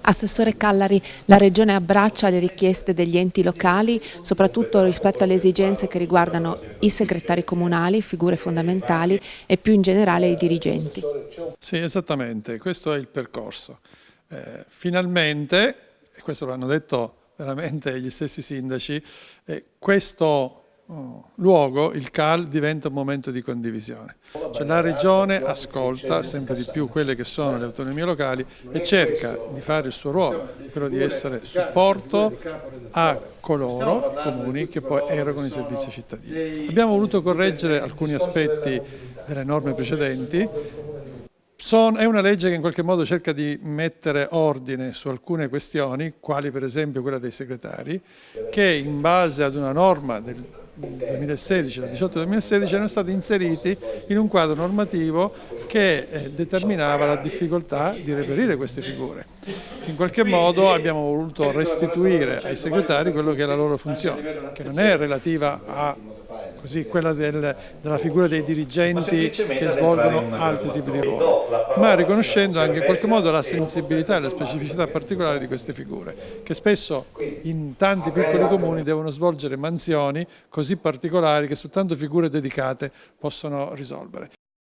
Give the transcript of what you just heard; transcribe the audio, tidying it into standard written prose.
Assessore Callari, la Regione abbraccia le richieste degli enti locali, soprattutto rispetto alle esigenze che riguardano i segretari comunali, figure fondamentali, e più in generale i dirigenti. Sì, esattamente, questo è il percorso. Finalmente, e questo lo hanno detto veramente gli stessi sindaci, questo luogo, il CAL, diventa un momento di condivisione. Cioè, la Regione ascolta sempre di più quelle che sono le autonomie locali e cerca di fare il suo ruolo, quello di essere supporto a coloro, i comuni, che poi erogano i servizi ai cittadini. Abbiamo voluto correggere alcuni aspetti delle norme precedenti. È una legge che in qualche modo cerca di mettere ordine su alcune questioni, quali per esempio quella dei segretari, che in base ad una norma del 2016, la 18-2016, erano stati inseriti in un quadro normativo che determinava la difficoltà di reperire queste figure. In qualche modo abbiamo voluto restituire ai segretari quello che è la loro funzione, che non è relativa a quella della figura dei dirigenti che svolgono altri tipi di ruoli, ma riconoscendo anche in qualche modo la sensibilità e la specificità particolare di queste figure, che spesso in tanti piccoli comuni devono svolgere mansioni così particolari che soltanto figure dedicate possono risolvere.